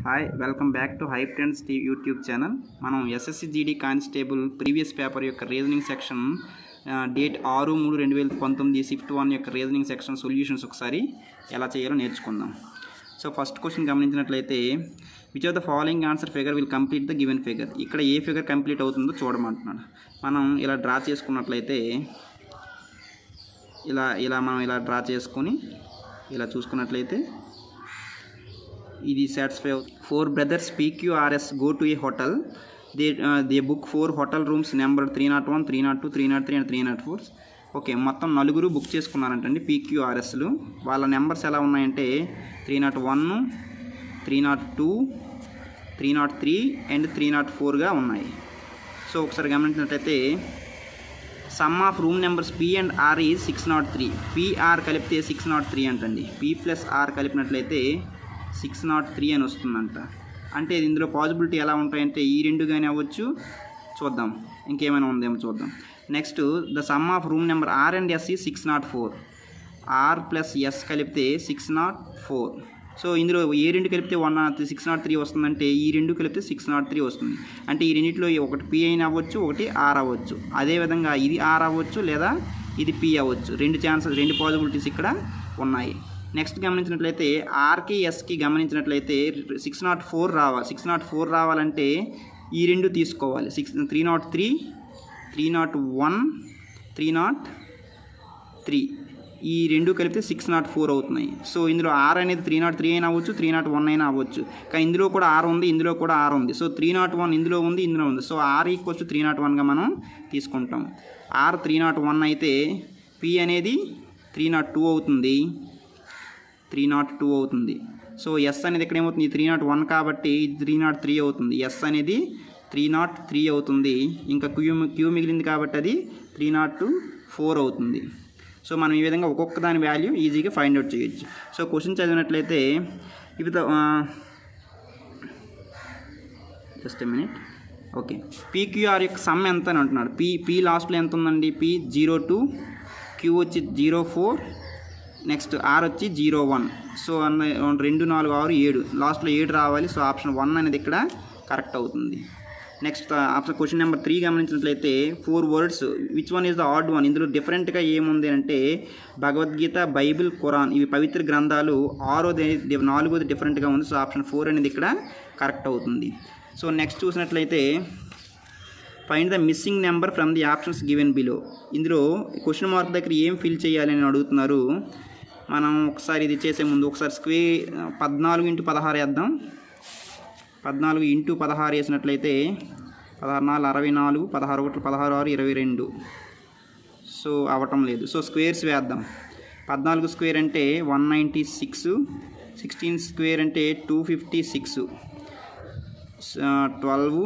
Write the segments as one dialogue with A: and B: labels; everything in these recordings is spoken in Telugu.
A: Hi welcome back to hype trends YouTube channel. మనం SSC GD constable previous paper యొక్క రీజనింగ్ సెక్షన్ డేట్ 6/3/2019 షిఫ్ట్ 1 యొక్క రీజనింగ్ సెక్షన్ సొల్యూషన్స్ ఒకసారి ఎలా చేయాలో నేర్చుకుందాం. సో ఫస్ట్ క్వశ్చన్ గమనించినట్లయితే which of the following answer figure will complete the given figure. ఇక్కడ ఏ ఫిగర్ కంప్లీట్ అవుతుందో చూడమంటున్నాడు. మనం ఇలా డ్రా చేసుకున్నట్లయితే ఇలా డ్రా చేసుకొని ఇలా చూసుకున్నట్లయితే ఇది satisfy. 4 brothers PQRS go to a hotel. They book 4 hotel rooms number 301, 302, 303 and 304. Okay, మొత్తం నలుగురు బుక్ చేసుకున్నారంటండి PQRSలు. వాళ్ళ నెంబర్స్ ఎలా ఉన్నాయంటే 301, 302, 303 అండ్ 304గా ఉన్నాయి. సో ఒకసారి గమనించినట్లయితే some of room numbers P and R is 603. PR కలిపితే 603 అంటండి. P ప్లస్ R కలిపినట్లయితే 603 అని వస్తుందంట. అంటే ఇందులో పాసిబిలిటీ ఎలా ఉంటాయంటే ఈ రెండు కానీ అవ్వచ్చు. చూద్దాం ఇంకేమైనా ఉందేమో చూద్దాం. Next the sum of room number R and S ఈ 604. R ప్లస్ S కలిపితే 604. సో ఇందులో ఏ రెండు కలిపితే 603 వస్తుందంటే ఈ రెండు కలిపితే 603 వస్తుంది. అంటే ఈ రెండింటిలో ఒకటి P అయినా అవ్వచ్చు, ఒకటి R అవ్వచ్చు. అదేవిధంగా ఇది R అవ్వచ్చు లేదా ఇది P అవ్వచ్చు. రెండు పాసిబిలిటీస్ ఇక్కడ ఉన్నాయి. నెక్స్ట్ గమనించినట్లయితే ఆర్కి ఎస్కి గమనించినట్లయితే 604 రావాలి. 604 రావాలంటే ఈ రెండు తీసుకోవాలి. 303, 301, 303 ఈ రెండు కలిపితే 604 అవుతున్నాయి. సో ఇందులో R అనేది 303 అయినా అవ్వచ్చు, 301 అయినా అవ్వచ్చు. కానీ ఇందులో కూడా R ఉంది, ఇందులో కూడా R ఉంది. సో 301 ఇందులో ఉంది, ఇందులో ఉంది. సో R ఈక్వల్స్ 301గా మనం తీసుకుంటాం. R 301 అయితే P అనేది 302 అవుతుంది. 302 అవుతుంది. సో S అనేది ఇక్కడ ఏమవుతుంది 301 కాబట్టి 303 అవుతుంది. S అనేది 303 అవుతుంది. ఇంకా Q మిగిలింది కాబట్టి అది 304 అవుతుంది. సో మనం ఈ విధంగా ఒక్కొక్క దాని వాల్యూ ఈజీగా ఫైండ్ అవుట్ చేయొచ్చు. సో క్వశ్చన్ చదివినట్లయితే ఇవి just a minute. Okay, PQR యొక్క సమ్ ఎంత అని అంటున్నాడు. P లాస్ట్లో ఎంత ఉందండి? P 02, Q వచ్చి 04, నెక్స్ట్ R వచ్చి 01. సో 2, 4, 6, 7 లాస్ట్లో 7 రావాలి. సో ఆప్షన్ 1 అనేది ఇక్కడ కరెక్ట్ అవుతుంది. నెక్స్ట్ ఆప్షన్ క్వశ్చన్ నెంబర్ 3 గమనించినట్లయితే 4 words which one is the odd one. ఇందులో డిఫరెంట్గా ఏముంది అంటే భగవద్గీత, బైబిల్, ఖురాన్ ఇవి పవిత్ర గ్రంథాలు. 4ది డిఫరెంట్గా ఉంది. సో ఆప్షన్ 4 అనేది ఇక్కడ కరెక్ట్ అవుతుంది. సో నెక్స్ట్ చూసినట్లయితే find the missing number from the options given below. ఇందులో క్వశ్చన్ మార్క్ దగ్గర ఏం ఫిల్ చేయాలని అడుగుతున్నారు. మనం ఒకసారి ఇది చేసే ముందు ఒకసారి 14 × 16 వేద్దాం. 14 × 16 వేసినట్లయితే 16 4 64, 16 1 16 6 22. సో అవ్వటం లేదు. సో స్క్వేర్స్ వేద్దాం. 14 స్క్వేర్ అంటే 196, 16 స్క్వేర్ అంటే 256, 12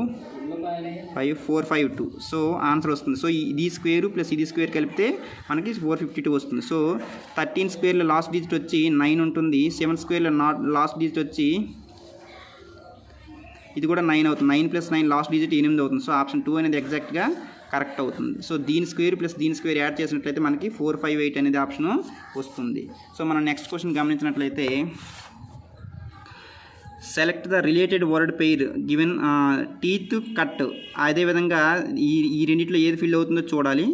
A: 5 4 5 2. సో ఆన్సర్ వస్తుంది. సో ఇది స్క్వేర్ ప్లస్ ఇది స్క్వేర్ కలిపితే మనకి 452 వస్తుంది. సో 13 స్క్వేర్లో లాస్ట్ డిజిట్ వచ్చి 9 ఉంటుంది. 7 స్క్వేర్లో లాస్ట్ డిజిట్ వచ్చి ఇది కూడా 9 అవుతుంది. 9 + 9 లాస్ట్ డిజిట్ 8 అవుతుంది. సో ఆప్షన్ 2 అనేది ఎగ్జాక్ట్గా కరెక్ట్ అవుతుంది. సో దీని స్క్వేర్ ప్లస్ దీని స్క్వేర్ యాడ్ చేసినట్లయితే మనకి 458 అనేది ఆప్షన్ వస్తుంది. సో మనం నెక్స్ట్ క్వశ్చన్ గమనించినట్లయితే select the related word pair given teeth, cut. అదేవిధంగా ఈ రెండింటిలో ఏది ఫిల్ అవుతుందో చూడాలి.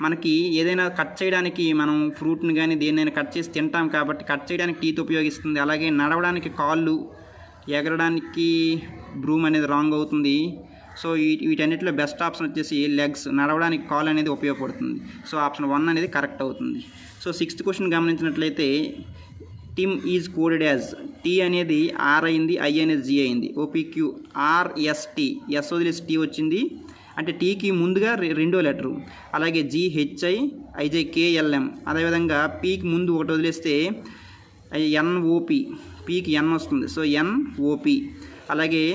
A: మనకి ఏదైనా కట్ చేయడానికి మనం ఫ్రూట్ని కానీ దేన్నైనా కట్ చేసి తింటాం కాబట్టి కట్ చేయడానికి టీత్ ఉపయోగిస్తుంది. అలాగే నడవడానికి కాళ్ళు, ఎగరడానికి బ్రూమ్ అనేది రాంగ్ అవుతుంది. సో వీటన్నిటిలో బెస్ట్ ఆప్షన్ వచ్చేసి లెగ్స్, నడవడానికి కాల్ అనేది ఉపయోగపడుతుంది. సో ఆప్షన్ 1 అనేది కరెక్ట్ అవుతుంది. సో 6th క్వశ్చన్ గమనించినట్లయితే Tim is coded as. T అనేది R అయింది, I అనేది G అయింది. OPQ RST, S వదిలేసి T వచ్చింది. అంటే Tకి ముందుగా రెండో లెటరు. అలాగే GHI IJKLM. అదేవిధంగా Pకి ముందు ఒకటి వదిలేస్తే NOP, Pకి N వస్తుంది. So NOP. అలాగే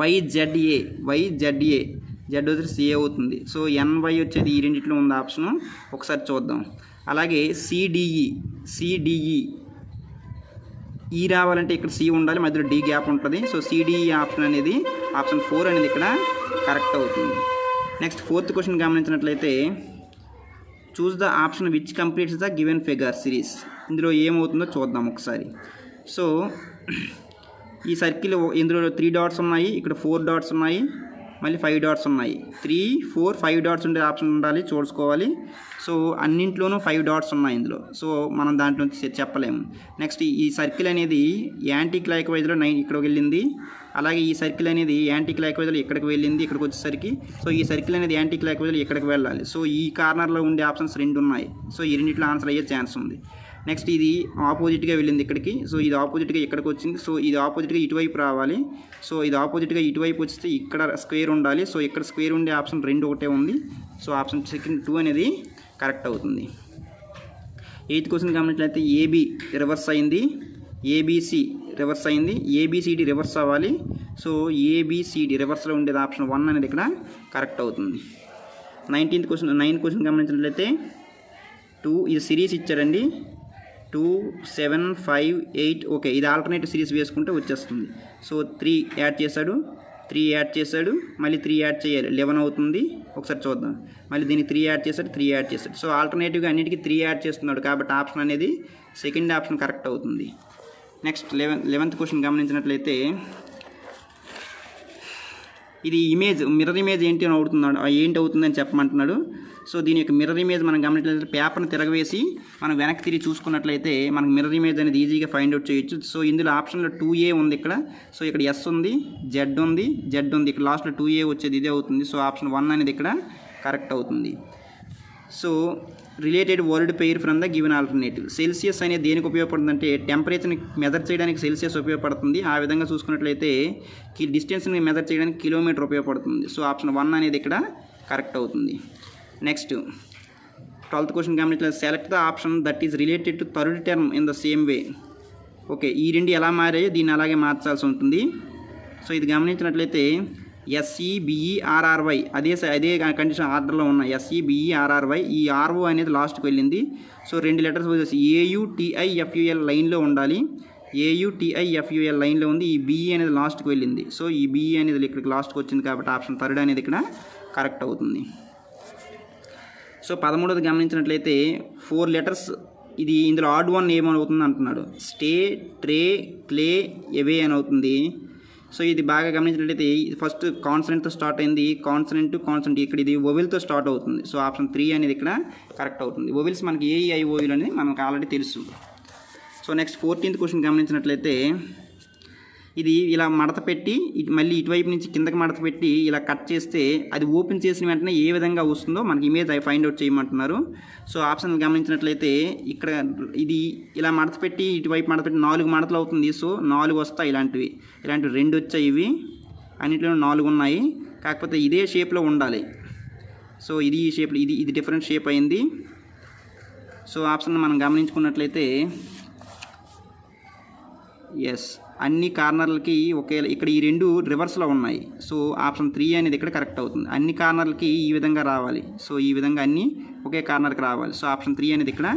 A: YZA, Z వచ్చేసి A అవుతుంది. సో NY వచ్చేది ఈ రెండింటిలో ఉంది ఆప్షను. ఒకసారి చూద్దాం. అలాగే CDE ఈ రావాలంటే ఇక్కడ C ఉండాలి, మధ్యలో D గ్యాప్ ఉంటుంది. సో CDE ఆప్షన్ అనేది ఆప్షన్ 4 అనేది ఇక్కడ కరెక్ట్ అవుతుంది. నెక్స్ట్ 4th క్వశ్చన్ గమనించినట్లయితే choose the option which completes the given figure series. ఇందులో ఏమవుతుందో చూద్దాం ఒకసారి. సో ఈ సర్కిల్ ఇందులో 3 డాట్స్ ఉన్నాయి, ఇక్కడ 4 డాట్స్ ఉన్నాయి, మళ్ళీ 5 డాట్స్ ఉన్నాయి. 3, 4, 5 డాట్స్ ఉండే ఆప్షన్ ఉండాలి, చూసుకోవాలి. సో అన్నింట్లోనూ 5 డాట్స్ ఉన్నాయి ఇందులో. సో మనం దాంట్లో చెప్పలేము. నెక్స్ట్ ఈ సర్కిల్ అనేది యాంటీ క్లాక్ వైజ్లో 9 ఇక్కడికి వెళ్ళింది, అలాగే ఈ సర్కిల్ అనేది యాంటీ క్లాక్ వైజ్లో ఇక్కడికి వెళ్ళింది ఇక్కడికి వచ్చేసరికి. సో ఈ సర్కిల్ అనేది యాంటీ క్లాక్ వైజ్లో ఇక్కడికి వెళ్ళాలి. సో ఈ కార్నర్లో ఉండే ఆప్షన్స్ 2 ఉన్నాయి. సో ఈ రెండింటిలో ఆన్సర్ అయ్యే ఛాన్స్ ఉంది. నెక్స్ట్ ఇది ఆపోజిట్గా వెళ్ళింది ఇక్కడికి, సో ఇది ఆపోజిట్గా ఇక్కడికి వచ్చింది. సో ఇది ఆపోజిట్గా ఇటువైపు రావాలి. సో ఇది ఆపోజిట్గా ఇటువైపు వస్తే ఇక్కడ స్క్వేర్ ఉండాలి. సో ఇక్కడ స్క్వేర్ ఉండే ఆప్షన్ 2 ఒకటే ఉంది. సో ఆప్షన్ సెకండ్ 2 అనేది కరెక్ట్ అవుతుంది. 8th క్వశ్చన్ గమనించినట్లయితే ఏబి రివర్స్ అయింది, ఏబిసి రివర్స్ అయింది, ఏబిసిడి రివర్స్ అవ్వాలి. సో ఏబిసిడి రివర్స్లో ఉండేది ఆప్షన్ 1 అనేది ఇక్కడ కరెక్ట్ అవుతుంది. 9th క్వశ్చన్ గమనించినట్లయితే 2 ఇది సిరీస్ ఇచ్చారండి, 2, 7, 5, 8. ఓకే, ఇది ఆల్టర్నేటివ్ సిరీస్ వేసుకుంటే వచ్చేస్తుంది. సో 3 యాడ్ చేశాడు, 3 యాడ్ చేశాడు, మళ్ళీ 3 యాడ్ చేయాలి, 11 అవుతుంది. ఒకసారి చూద్దాం. మళ్ళీ దీనికి 3 యాడ్ చేశాడు, 3 యాడ్ చేశాడు. సో ఆల్టర్నేటివ్గా అన్నిటికీ 3 యాడ్ చేస్తున్నాడు కాబట్టి ఆప్షన్ అనేది సెకండ్ ఆప్షన్ కరెక్ట్ అవుతుంది. నెక్స్ట్ 11th క్వశ్చన్ గమనించినట్లయితే ఇది ఇమేజ్ మిర్రర్ ఇమేజ్ ఏంటి అవుతుందని చెప్పమంటున్నాడు. సో దీని యొక్క మిర్రర్ ఇమేజ్ మనం గమనించినట్లయితే పేపర్ని తిరగవేసి మనం వెనక్కి తిరిగి చూసుకున్నట్లయితే మనకు మిర్రర్ ఇమేజ్ అనేది ఈజీగా ఫైండ్ అవుట్ చేయొచ్చు. సో ఇందులో ఆప్షన్లో 2A ఉంది ఇక్కడ. సో ఇక్కడ S ఉంది, Z ఉంది, ఇక్కడ లాస్ట్లో 2A వచ్చేది ఇదే అవుతుంది. సో ఆప్షన్ 1 అనేది ఇక్కడ కరెక్ట్ అవుతుంది. So related word pair from the given alternative. Celsius అనేది దేనికి ఉపయోగపడుతుందంటే టెంపరేచర్ని మెజర్ చేయడానికి సెల్సియస్ ఉపయోగపడుతుంది. ఆ విధంగా చూసుకున్నట్లయితే డిస్టెన్స్ని మెజర్ చేయడానికి కిలోమీటర్ ఉపయోగపడుతుంది. సో ఆప్షన్ 1 అనేది ఇక్కడ కరెక్ట్ అవుతుంది. నెక్స్ట్ 12th క్వశ్చన్ గమనించినట్లయితే select the option that is related to third term in the same way. Okay, ఈ రెండు ఎలా మారాయో దీన్ని అలాగే మార్చాల్సి ఉంటుంది. సో ఇది గమనించినట్లయితే SEBERRY అదే కండిషన్ ఆర్డర్లో ఉన్నాయి. SEBERRY ఈ RO అనేది లాస్ట్కి వెళ్ళింది. సో 2 లెటర్స్ వచ్చేసి AUTIFUL లైన్లో ఉండాలి, AUTIFUL లైన్లో ఉంది. ఈ BE అనేది లాస్ట్కి వెళ్ళింది. సో ఈ BE అనేది ఇక్కడికి లాస్ట్కి వచ్చింది కాబట్టి ఆప్షన్ థర్డ్ అనేది ఇక్కడ కరెక్ట్ అవుతుంది. సో 13th గమనించినట్లయితే 4 లెటర్స్ ఇది ఇందులో ఆడ్ 1 ఏమవుతుంది అంటున్నాడు. స్టే, ట్రే, క్లే, ఎవే అని అవుతుంది. సో ఇది బాగా గమనించినట్లయితే ఫస్ట్ కాన్సనెంట్తో స్టార్ట్ అయింది, కాన్సనెంట్ ఇక్కడ ఇది వొవెల్తో స్టార్ట్ అవుతుంది. సో ఆప్షన్ 3 అనేది ఇక్కడ కరెక్ట్ అవుతుంది. వొవెల్స్ మనకి AEIOU అనేది మనకు ఆల్రెడీ తెలుసు. సో నెక్స్ట్ 14th క్వశ్చన్ గమనించినట్లయితే ఇది ఇలా మడత పెట్టి మళ్ళీ ఇటువైపు నుంచి కిందకి మడత పెట్టి ఇలా కట్ చేస్తే అది ఓపెన్ చేసిన వెంటనే ఏ విధంగా వస్తుందో మనకి ఇమేజ్ ఫైండ్ అవుట్ చేయమంటున్నారు. సో ఆప్షన్ గమనించినట్లయితే ఇక్కడ ఇది ఇలా మడత పెట్టి ఇటువైపు మడత పెట్టి 4 మడతలు అవుతుంది. సో 4 వస్తాయి, ఇలాంటివి 2 వచ్చాయి. ఇవి అన్నింటిలో 4 ఉన్నాయి, కాకపోతే ఇదే షేప్లో ఉండాలి. సో ఇది ఈ షేప్లో ఇది డిఫరెంట్ షేప్ అయింది. సో ఆప్షన్ మనం గమనించుకున్నట్లయితే ఎస్ అన్ని కార్నర్లకి ఒకే ఇక్కడ ఈ 2 రివర్స్లో ఉన్నాయి. సో ఆప్షన్ 3 అనేది ఇక్కడ కరెక్ట్ అవుతుంది. అన్ని కార్నర్లకి ఈ విధంగా రావాలి. సో ఈ విధంగా అన్నీ ఒకే కార్నర్కి రావాలి. సో ఆప్షన్ 3 అనేది ఇక్కడ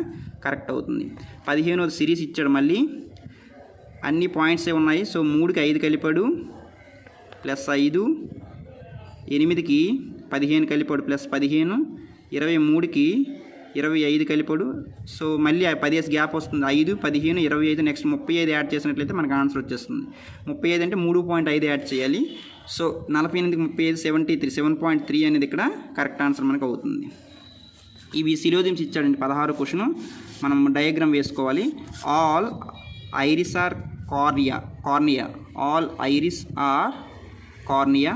A: కరెక్ట్ అవుతుంది. 15వ సిరీస్ ఇచ్చాడు, మళ్ళీ అన్ని పాయింట్సే ఉన్నాయి. సో 3కి 5 కలిపాడు +5, 8కి 15 కలిపాడు +15, 23కి 25 కలిపాడు. సో మళ్ళీ 10 గ్యాప్ వస్తుంది. 5, 15, 25 నెక్స్ట్ 35 యాడ్ చేసినట్లయితే మనకు ఆన్సర్ వచ్చేస్తుంది. 35 అంటే 3.5 యాడ్ చేయాలి. సో 48కి 35 73, 7.3 అనేది ఇక్కడ కరెక్ట్ ఆన్సర్ మనకు అవుతుంది. ఇవి సిలోజిమ్స్ ఇచ్చాడండి. 16 క్వశ్చన్ మనం డయాగ్రామ్ వేసుకోవాలి. All iris are cornea, all iris are cornea,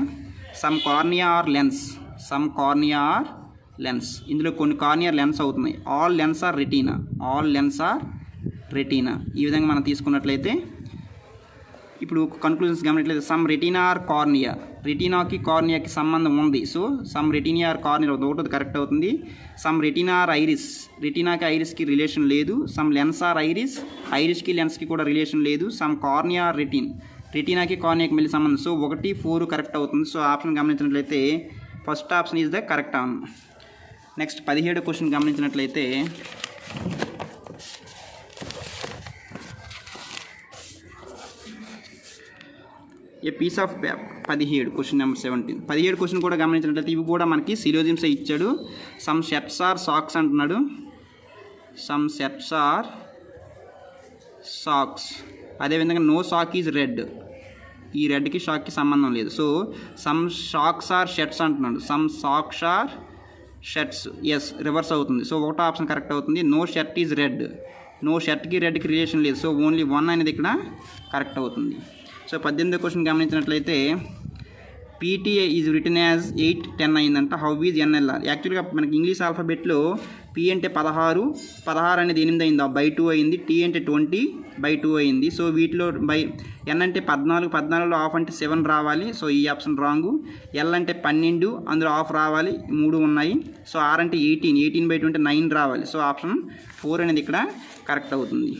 A: some cornea are lens, ఇందులో కొన్ని కార్నియర్ లెన్స్ అవుతున్నాయి. ఆల్ లెన్స్ ఆర్ రెటీనా, ఈ విధంగా మనం తీసుకున్నట్లయితే ఇప్పుడు కన్క్లూజన్స్ గమనిట్లయితే సమ్ రెటీనా ఆర్ కార్నియా, రెటీనాకి కార్నియాకి సంబంధం ఉంది. So some retina are cornea ఒకటి కరెక్ట్ అవుతుంది. సమ్ రెటీనా ఆర్ ఐరిస్, రెటీనాకి ఐరిస్కి రిలేషన్ లేదు. సమ్ లెన్స్ ఆర్ ఐరిస్కి లెన్స్కి కూడా రిలేషన్ లేదు. సమ్ కార్నియా ఆర్ రెటీనాకి కార్నియాకి మళ్ళీ సంబంధం. సో 1, 4 కరెక్ట్ అవుతుంది. సో ఆప్షన్ గమనించినట్లయితే first option is the correct one. Next 17 question గమనించినట్లయితే a piece of paper 17 question number 17. 17 question కూడా గమనించినట్లయితే ఇవి కూడా మనకి సిలోజిమ్సే ఇచ్చాడు. సమ్ షర్ట్స్ ఆర్ సాక్స్ అంటున్నాడు. సమ్ షర్ట్స్ ఆర్ సాక్స్, అదేవిధంగా నో సాక్ ఈజ్ రెడ్, ఈ రెడ్కి షాక్కి సంబంధం లేదు. So some socks are shirts అంటున్నాడు. Some socks are shirts, yes reverse అవుతుంది. సో ఒకటో ఆప్షన్ కరెక్ట్ అవుతుంది. No shirt is red, no షర్ట్కి రెడ్కి రిలేషన్ లేదు. సో ఓన్లీ 1 అనేది ఇక్కడ కరెక్ట్ అవుతుంది. సో 18వ క్వశ్చన్ గమనించినట్లయితే పీటీఏ ఈజ్ రిటర్న్ యాజ్ 8-10 అయిందంట. How is NLR? యాక్చువల్గా మనకి ఇంగ్లీష్ ఆల్ఫాబెట్లో పీ అంటే 16 అనేది 8 అయింది, బై 2 అయింది. టీ అంటే 20 బై 2 అయింది. సో వీటిలో బై ఎన్ అంటే 14లో ఆఫ్ అంటే 7 రావాలి. సో ఈ ఆప్షన్ రాంగు. ఎల్ అంటే 12, అందులో ఆఫ్ రావాలి, 3 ఉన్నాయి. సో ఆర్ అంటే 18 బై 2 అంటే 9 రావాలి. సో ఆప్షన్ 4 అనేది ఇక్కడ కరెక్ట్ అవుతుంది.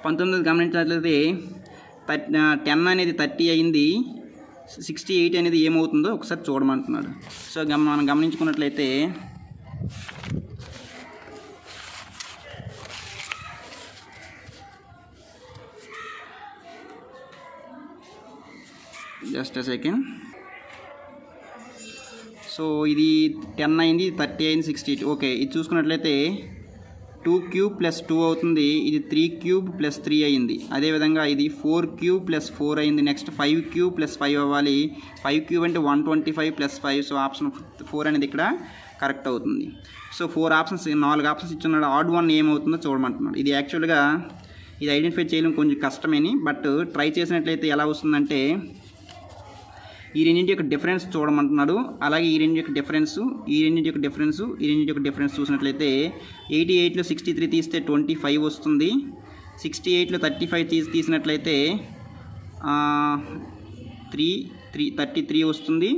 A: 19 గమనించినట్లయితే 10 అనేది 30 అయింది, 68 అనేది ఏమవుతుందో ఒకసారి చూడమంటున్నాడు. సో మనం గమనించుకున్నట్లయితే జస్ట్ ఎ సెకండ్. సో ఇది 10 అయింది, 30 అయింది, 68. ఓకే, ఇది చూసుకున్నట్లయితే 2 క్యూబ్ ప్లస్ 2 అవుతుంది. ఇది 3 క్యూబ్ ప్లస్ 3 అయింది. అదేవిధంగా ఇది 4 క్యూబ్ ప్లస్ 4 అయింది. నెక్స్ట్ 5 క్యూబ్ ప్లస్ 5 అవ్వాలి. 5 క్యూబ్ అంటే 125 ప్లస్ 5. సో ఆప్షన్ 4 అనేది ఇక్కడ కరెక్ట్ అవుతుంది. సో 4 ఆప్షన్స్, 4 ఆప్షన్స్ ఇచ్చున్నాడు. ఆడ్ 1 ఏమవుతుందో చూడమంటున్నాడు. ఇది యాక్చువల్గా ఇది ఐడెంటిఫై చేయడం కొంచెం కష్టమేని, బట్ ట్రై చేసినట్లయితే ఎలా వస్తుందంటే ఈ రెండింటి యొక్క డిఫరెన్స్ చూడమంటున్నాడు. అలాగే ఈ రెండింటి యొక్క డిఫరెన్స్, ఈ రెండింటి యొక్క డిఫరెన్స్, ఈ రెండింటి యొక్క డిఫరెన్స్ చూసినట్లయితే 88లో 63 తీస్తే 25 వస్తుంది. 68లో 35 తీసినట్లయితే 33 వస్తుంది.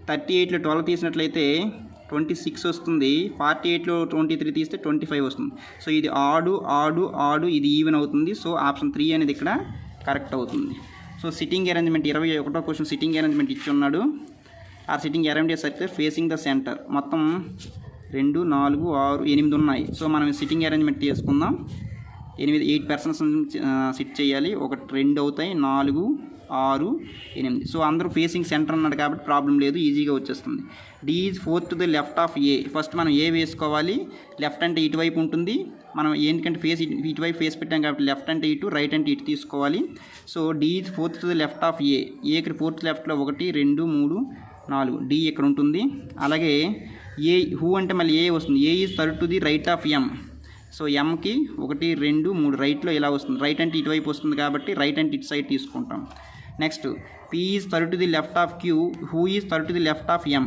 A: 38లో 12 తీసినట్లయితే 26 వస్తుంది. 48లో 23 తీస్తే 25 వస్తుంది. సో ఇది ఆడు ఇది ఈవెన్ అవుతుంది. సో ఆప్షన్ 3 అనేది ఇక్కడ కరెక్ట్ అవుతుంది. సో సిట్టింగ్ అరేంజ్మెంట్ 21వ క్వశ్చన్ సిట్టింగ్ అరేంజ్మెంట్ ఇచ్చి ఉన్నాడు. ఆ sitting arrangement circle facing the centre. మొత్తం 2, 4, 6, 8 ఉన్నాయి. సో మనం సిట్టింగ్ అరేంజ్మెంట్ చేసుకుందాం. 8 పర్సన్స్ సిట్ చేయాలి. 1, 2 అవుతాయి, 4, 6, 8. సో అందరూ ఫేసింగ్ సెంటర్ అన్నాడు కాబట్టి ప్రాబ్లం లేదు, ఈజీగా వచ్చేస్తుంది. D is 4th to the left of A. First మనం ఏ వేసుకోవాలి. లెఫ్ట్ అంటే ఇటువైపు ఉంటుంది. మనం ఏంటంటే ఫేస్ ఇటువైపు ఫేస్ పెట్టాం కాబట్టి లెఫ్ట్ అంటే ఇటు, రైట్ అంటే ఇటు తీసుకోవాలి. So D is 4th to the left of A. ఏకి 4th లెఫ్ట్లో 1, 2, 3, 4. డి ఇక్కడ ఉంటుంది. అలాగే ఏ హూ అంటే మళ్ళీ ఏ వస్తుంది. A is 3rd to the right of M. So ఎంకి 1, 2, 3 రైట్లో ఇలా వస్తుంది. రైట్ అంటే ఇటువైపు వస్తుంది కాబట్టి రైట్ అంటే ఇటు సైడ్ తీసుకుంటాం. Next P is 3rd to the left of Q. Who is 3rd to the left of M.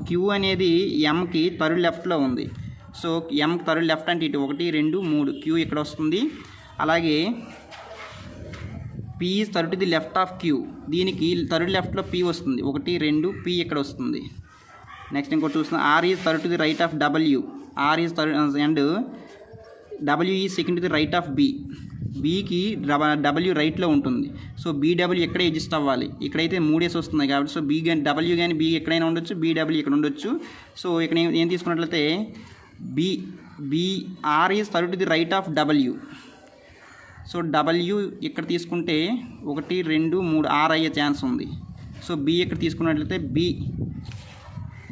A: Q అనేది ఎంకి 3rd లెఫ్ట్లో ఉంది. సో ఎం 3rd లెఫ్ట్ అంటే ఇటు 1, 2, 3 క్యూ ఇక్కడ వస్తుంది. అలాగే P is 3rd to the left of queue. దీనికి 3rd లెఫ్ట్లో పీ వస్తుంది. 1, 2 పీ ఇక్కడ వస్తుంది. నెక్స్ట్ ఇంకోటి చూస్తున్నాం. R is 3rd to the right of W. R is and W is 2nd to the right of B. బీకి డబ్ల్యూ రైట్లో ఉంటుంది. సో బీడబ్ల్యూ ఎక్కడే ఎగ్జిస్ట్ అవ్వాలి. ఇక్కడైతే 3 వస్తున్నాయి కాబట్టి సో బీ కానీ డబ్ల్యూ కానీ బీ ఎక్కడైనా ఉండొచ్చు, బీడబ్ల్యూ ఇక్కడ ఉండొచ్చు. సో ఇక్కడ ఏం తీసుకున్నట్లయితే R is 3rd to the right of W. So W ఇక్కడ తీసుకుంటే 1, 2, 3 ఆర్ అయ్యే ఛాన్స్ ఉంది. సో బీ ఇక్కడ తీసుకున్నట్లయితే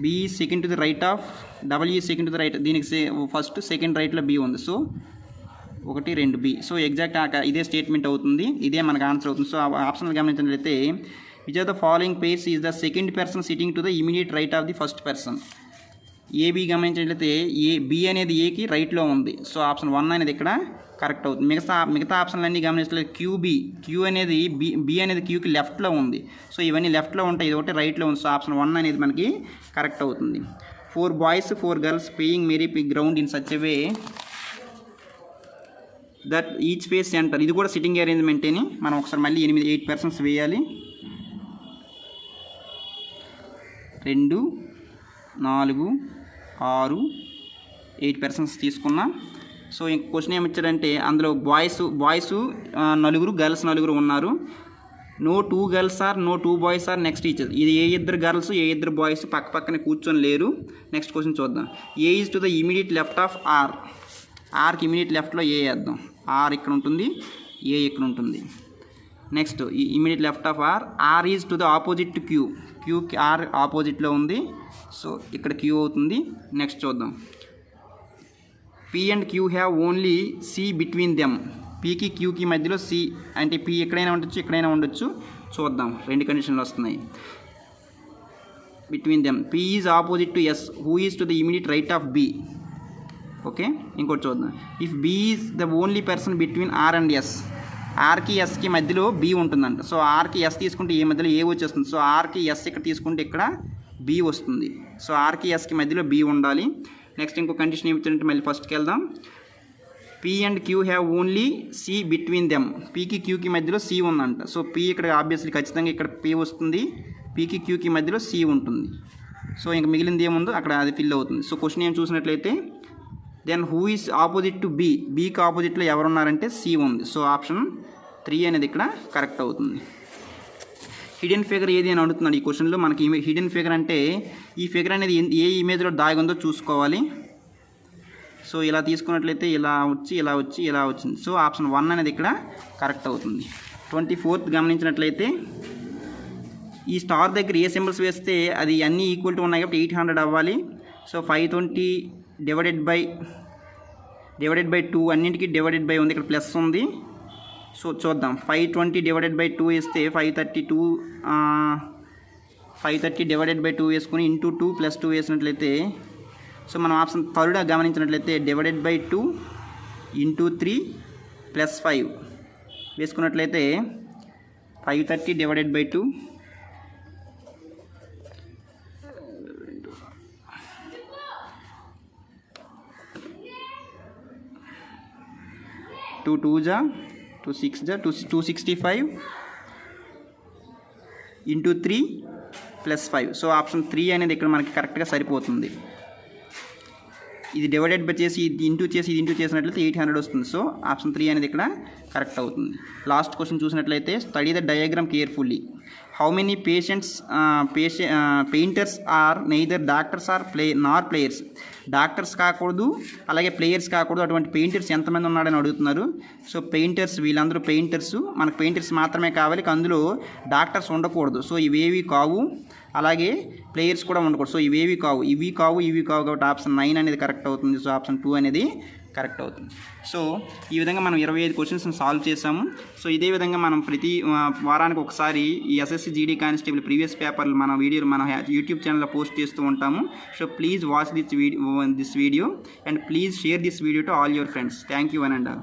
A: B 2nd to the right of W 2nd to the right. దీనికి ఫస్ట్ సెకండ్ రైట్లో బీ ఉంది. So 1, 2 B. సో ఎగ్జాక్ట్ ఇదే స్టేట్మెంట్ అవుతుంది, ఇదే మనకు ఆన్సర్ అవుతుంది. సో ఆప్షన్ గమనించినట్లయితే which of the following pairs is the second person sitting to the immediate right of the first person. AB గమనించినట్లయితే బి అనేది ఏకి రైట్లో ఉంది. సో ఆప్షన్ 1 అనేది ఇక్కడ కరెక్ట్ అవుతుంది. మిగతా ఆప్షన్లన్నీ గమనించట్లేదు. క్యూ అనేది బి అనేది క్యూకి లెఫ్ట్లో ఉంది. సో ఇవన్నీ లెఫ్ట్లో ఉంటాయి, ఇది ఒకటి రైట్లో ఉంది. సో ఆప్షన్ 1 అనేది మనకి కరెక్ట్ అవుతుంది. 4 boys 4 girls playing merry ground in such a way that each face centre. ఇది కూడా సిట్టింగ్ అరేంజ్మెంటేని. మనం ఒకసారి మళ్ళీ 8 పర్సన్స్ వేయాలి. 2, 4, 6, 8 పర్సన్స్ తీసుకున్నా. సో ఇంక క్వశ్చన్ ఏమిచ్చారంటే అందులో బాయ్స్ 4, గర్ల్స్ 4 ఉన్నారు. No 2 girls are no 2 boys are next each. ఇది ఏ 2 girls ఏ 2 boys పక్కనే కూర్చొని లేరు. నెక్స్ట్ క్వశ్చన్ చూద్దాం. A is to the immediate left of R. ఆర్కి ఇమీడియట్ లెఫ్ట్లో ఏ వేద్దాం. ఆర్ ఇక్కడ ఉంటుంది, ఏ ఇక్కడ ఉంటుంది. Next immediate left of R is to the opposite to క్యూకి ఆర్ ఆపోజిట్లో ఉంది. సో ఇక్కడ క్యూ అవుతుంది. నెక్స్ట్ చూద్దాం. P and Q have only C between them. పీకి క్యూకి మధ్యలో సి అంటే పీ ఎక్కడైనా ఉండొచ్చు చూద్దాం. 2 కండిషన్లు వస్తున్నాయి. Between them P is opposite to S, who is to the immediate right of B. Okay, ఇంకోటి చూద్దాం. If B is the only person between R and S, ఆర్కి ఎస్కి మధ్యలో బి ఉంటుందంట. సో ఆర్కి ఎస్ తీసుకుంటే ఏ మధ్యలో ఏ వచ్చేస్తుంది. సో ఆర్కి ఎస్ ఇక్కడ తీసుకుంటే ఇక్కడ బి వస్తుంది. సో ఆర్కి ఎస్కి మధ్యలో బి ఉండాలి. నెక్స్ట్ ఇంకో కండిషన్ ఏమిటంటే మళ్ళీ ఫస్ట్కి వెళ్దాం. P and Q have only C between them, పీకి క్యూకి మధ్యలో సి ఉందంట. సో పీ ఇక్కడ ఆబ్వియస్లీ ఖచ్చితంగా ఇక్కడ పీ వస్తుంది, పీకి క్యూకి మధ్యలో సి ఉంటుంది. సో ఇంక మిగిలింది ఏముందో అక్కడ అది ఫిల్ అవుతుంది. సో క్వశ్చన్ ఏం చూసినట్లయితే then who is opposite to B, బీకి ఆపోజిట్లో ఎవరున్నారంటే సి ఉంది. సో ఆప్షన్ 3 అనేది ఇక్కడ కరెక్ట్ అవుతుంది. హిడెన్ ఫిగర్ ఏది అని అడుగుతున్నాడు ఈ క్వశ్చన్లో. మనకి హిడెన్ ఫిగర్ అంటే ఈ ఫిగర్ అనేది ఏ ఇమేజ్లో దాగి ఉందో చూసుకోవాలి. సో ఇలా తీసుకున్నట్లయితే ఇలా వచ్చింది. సో ఆప్షన్ 1 అనేది ఇక్కడ కరెక్ట్ అవుతుంది. 24th గమనించినట్లయితే ఈ స్టార్ దగ్గర ఏ సింబల్స్ వేస్తే అది అన్నీ ఈక్వల్ టు ఉన్నాయి కాబట్టి 800 అవ్వాలి. సో 520 డివైడెడ్ బై 2 అన్నింటికి డివైడెడ్ బై ఉంది, ఇక్కడ ప్లస్ ఉంది. సో చూద్దాం. 520 డివైడెడ్ బై 2 వేస్తే 530 డివైడెడ్ బై 2 వేసుకుని ఇంటూ 2 ప్లస్ 2 వేసినట్లయితే సో మనం ఆప్షన్ 3 గమనించినట్లయితే డివైడెడ్ బై 2 ఇంటూ 3 ప్లస్ 5 వేసుకున్నట్లయితే 530 డివైడెడ్ బై 2 2 2 జా 2 6 జా 265 ఇంటూ 3 ప్లస్ 5. సో ఆప్షన్ 3 అనేది ఇక్కడ మనకి కరెక్ట్గా సరిపోతుంది. ఇది డివైడెడ్ బై చేసి ఇది ఇంటూ చేసినట్లయితే 800 వస్తుంది. సో ఆప్షన్ 3 అనేది ఇక్కడ కరెక్ట్ అవుతుంది. లాస్ట్ క్వశ్చన్ చూసినట్లయితే study the diagram carefully. How many painters are neither doctors are nor players. Doctors కాకూడదు అలాగే ప్లేయర్స్ కాకూడదు, అటువంటి పెయింటర్స్ ఎంతమంది ఉన్నాడని అడుగుతున్నారు. సో పెయింటర్స్ వీళ్ళందరూ పెయింటర్స్, మనకు పెయింటర్స్ మాత్రమే కావాలి, అందులో డాక్టర్స్ ఉండకూడదు. సో ఇవేవి కావు, అలాగే ప్లేయర్స్ కూడా ఉండకూడదు. సో ఇవి కావు కాబట్టి ఆప్షన్ 9 అనేది కరెక్ట్ అవుతుంది. సో ఆప్షన్ 2 అనేది కరెక్ట్ అవుతుంది. సో ఈ విధంగా మనం 25 క్వశ్చన్స్ని సాల్వ్ చేసాము. సో ఇదే విధంగా మనం ప్రతి వారానికి ఒకసారి ఈ ఎస్ఎస్సి జీడీ కానిస్టేబుల్ ప్రీవియస్ పేపర్లు మన యూట్యూబ్ ఛానల్లో పోస్ట్ చేస్తూ ఉంటాము. So please watch this video and please share this video to all your friends. Thank you one and all.